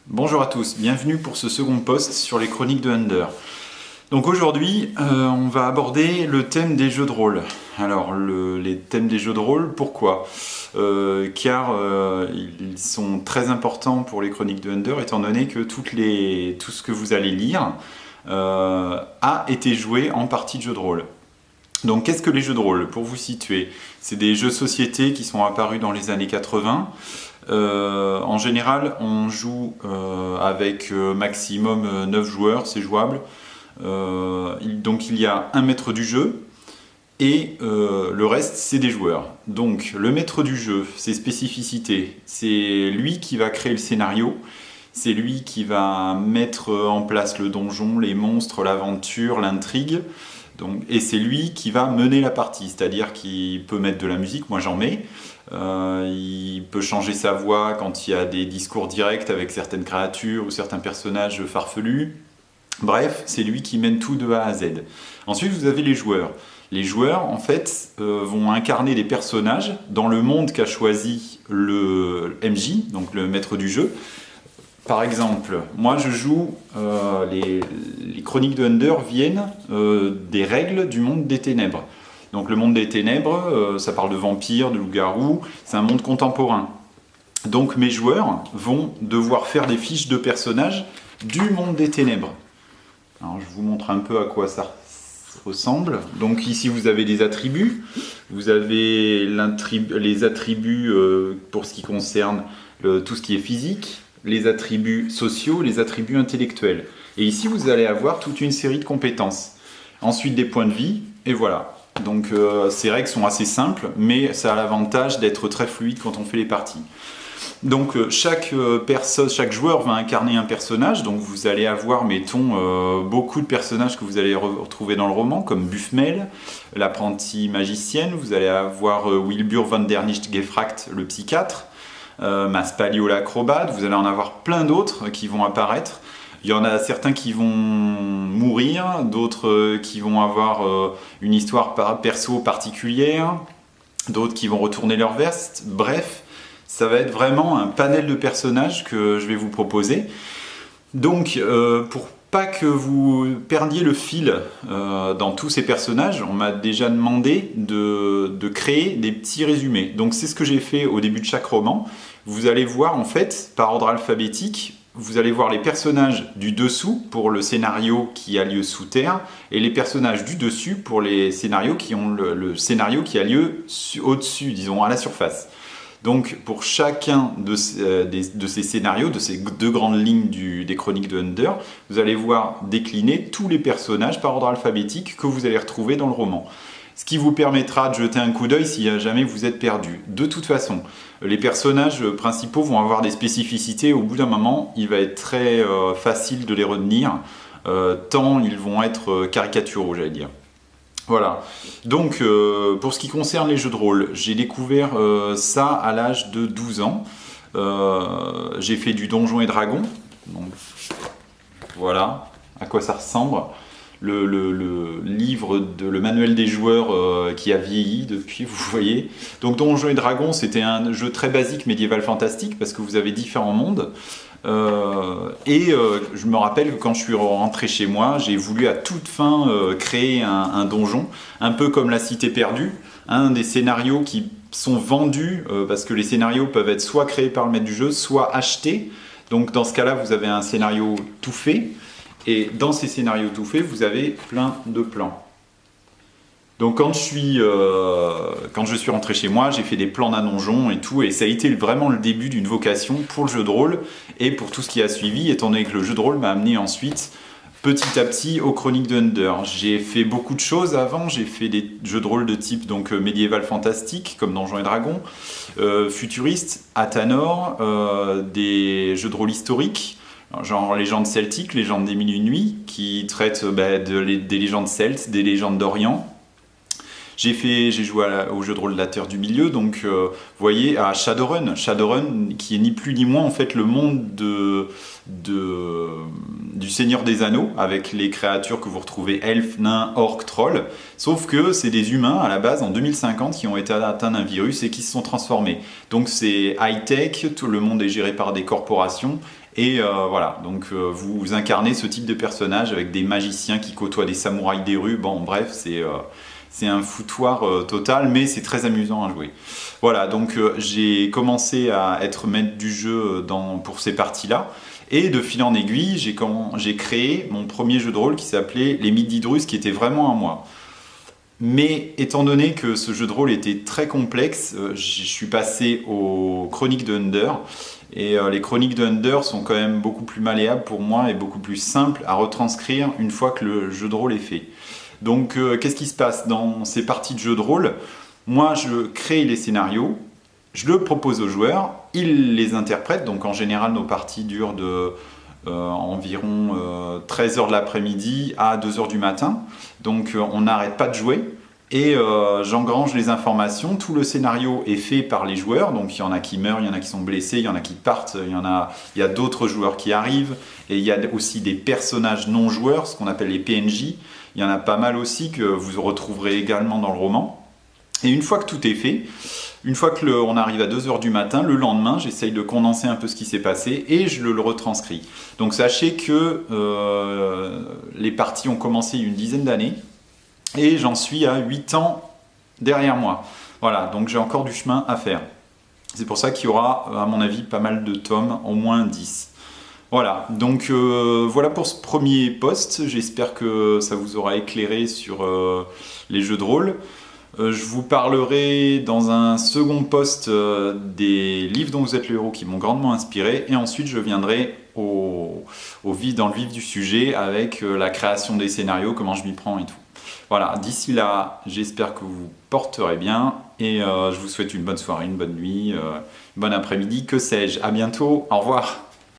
Bonjour à tous, bienvenue pour ce second post sur les chroniques de Under. Donc aujourd'hui, on va aborder le thème des jeux de rôle. Alors, les thèmes des jeux de rôle, pourquoi Car ils sont très importants pour les chroniques de Under, étant donné que tout ce que vous allez lire a été joué en partie de jeux de rôle. Donc, qu'est-ce que les jeux de rôle? Pour vous situer, c'est des jeux de société qui sont apparus dans les années 80. En général, on joue avec maximum 9 joueurs, c'est jouable. Donc il y a un maître du jeu et le reste, c'est des joueurs. Donc le maître du jeu, ses spécificités, c'est lui qui va créer le scénario, c'est lui qui va mettre en place le donjon, les monstres, l'aventure, l'intrigue. Et c'est lui qui va mener la partie, c'est-à-dire qu'il peut mettre de la musique, moi j'en mets. Il peut changer sa voix quand il y a des discours directs avec certaines créatures ou certains personnages farfelus. Bref, c'est lui qui mène tout de A à Z. Ensuite, vous avez les joueurs. Les joueurs, en fait, vont incarner des personnages dans le monde qu'a choisi le MJ, donc le maître du jeu. Par exemple, moi je joue, les chroniques de Under viennent des règles du monde des ténèbres. Donc le monde des ténèbres, ça parle de vampires, de loups-garous, c'est un monde contemporain. Donc mes joueurs vont devoir faire des fiches de personnages du monde des ténèbres. Alors je vous montre un peu à quoi ça ressemble. Donc ici vous avez des attributs, vous avez les attributs pour ce qui concerne tout ce qui est physique, les attributs sociaux, les attributs intellectuels. Et ici, vous allez avoir toute une série de compétences. Ensuite, des points de vie, et voilà. Donc, ces règles sont assez simples, mais ça a l'avantage d'être très fluide quand on fait les parties. Donc, chaque joueur va incarner un personnage. Donc, vous allez avoir, mettons, beaucoup de personnages que vous allez retrouver dans le roman, comme Buffmel, l'apprentie magicienne. Vous allez avoir Wilbur van der Nicht-Gefragt, le psychiatre. Maspalio l'acrobate, vous allez en avoir plein d'autres qui vont apparaître. Il y en a certains qui vont mourir, d'autres qui vont avoir une histoire perso particulière, d'autres qui vont retourner leur veste. Bref, ça va être vraiment un panel de personnages que je vais vous proposer. Donc, pour pas que vous perdiez le fil dans tous ces personnages, on m'a déjà demandé de créer des petits résumés. Donc c'est ce que j'ai fait au début de chaque roman. Vous allez voir en fait, par ordre alphabétique, vous allez voir les personnages du dessous pour le scénario qui a lieu sous terre et les personnages du dessus pour les scénarios qui ont le scénario qui a lieu au-dessus, disons à la surface. Donc pour chacun de ces scénarios, de ces deux grandes lignes des chroniques de Under, vous allez voir décliner tous les personnages par ordre alphabétique que vous allez retrouver dans le roman. Ce qui vous permettra de jeter un coup d'œil si jamais vous êtes perdu. De toute façon, les personnages principaux vont avoir des spécificités. Au bout d'un moment, il va être très facile de les retenir, tant ils vont être caricaturaux, j'allais dire. Voilà, donc pour ce qui concerne les jeux de rôle, j'ai découvert ça à l'âge de 12 ans. J'ai fait du Donjons et Dragons, donc voilà à quoi ça ressemble. Le livre, le manuel des joueurs qui a vieilli depuis, vous voyez. Donc Donjons et Dragons, c'était un jeu très basique médiéval fantastique parce que vous avez différents mondes. Je me rappelle que quand je suis rentré chez moi, j'ai voulu à toute fin créer un donjon, un peu comme La Cité perdue, un des scénarios qui sont vendus, parce que les scénarios peuvent être soit créés par le maître du jeu, soit achetés. Donc dans ce cas-là, vous avez un scénario tout fait, et dans ces scénarios tout faits, vous avez plein de plans. Donc quand je suis rentré chez moi, j'ai fait des plans d'un donjon et tout, et ça a été vraiment le début d'une vocation pour le jeu de rôle et pour tout ce qui a suivi, étant donné que le jeu de rôle m'a amené ensuite petit à petit aux chroniques de Under. J'ai fait beaucoup de choses avant, j'ai fait des jeux de rôle de type donc médiéval fantastique comme Donjons et Dragons, futuriste, Athanor, des jeux de rôle historiques, genre légendes celtiques, légendes des mille et une nuits, qui traitent des légendes celtes, des légendes d'Orient. J'ai joué au jeu de rôle de la Terre du Milieu, donc vous voyez, à Shadowrun, qui est ni plus ni moins en fait le monde du Seigneur des Anneaux, avec les créatures que vous retrouvez elfes, nains, orques, trolls, sauf que c'est des humains à la base en 2050 qui ont été atteints d'un virus et qui se sont transformés. Donc c'est high-tech, tout le monde est géré par des corporations, Et voilà, donc vous incarnez ce type de personnage avec des magiciens qui côtoient des samouraïs des rues. Bon, bref, c'est un foutoir total, mais c'est très amusant à jouer. Voilà, donc j'ai commencé à être maître du jeu pour ces parties-là. Et de fil en aiguille, j'ai créé mon premier jeu de rôle qui s'appelait Les Midi Drus, qui était vraiment à moi. Mais étant donné que ce jeu de rôle était très complexe, je suis passé aux Chroniques de Under. Et les Chroniques de Under sont quand même beaucoup plus malléables pour moi et beaucoup plus simples à retranscrire une fois que le jeu de rôle est fait. Donc qu'est-ce qui se passe dans ces parties de jeu de rôle? Moi, je crée les scénarios, je le propose aux joueurs, ils les interprètent. Donc en général, nos parties durent de environ 13 heures de l'après-midi à 2 heures du matin. Donc on n'arrête pas de jouer. Et j'engrange les informations. Tout le scénario est fait par les joueurs. Donc il y en a qui meurent, il y en a qui sont blessés, il y en a qui partent, il y a d'autres joueurs qui arrivent. Et il y a aussi des personnages non joueurs, ce qu'on appelle les PNJ. Il y en a pas mal aussi que vous retrouverez également dans le roman. Et une fois que tout est fait, une fois qu'on arrive à 2 heures du matin, le lendemain, j'essaye de condenser un peu ce qui s'est passé et je le retranscris. Donc sachez que les parties ont commencé il y a une dizaine d'années et j'en suis à 8 ans derrière moi. Voilà, donc j'ai encore du chemin à faire. C'est pour ça qu'il y aura, à mon avis, pas mal de tomes, au moins 10. Voilà, donc voilà pour ce premier post. J'espère que ça vous aura éclairé sur les jeux de rôle. Je vous parlerai dans un second post des livres dont vous êtes le héros qui m'ont grandement inspiré. Et ensuite, je viendrai dans le vif du sujet avec la création des scénarios, comment je m'y prends et tout. Voilà, d'ici là, j'espère que vous vous porterez bien. Et je vous souhaite une bonne soirée, une bonne nuit, une bonne après-midi, que sais-je. À bientôt, au revoir.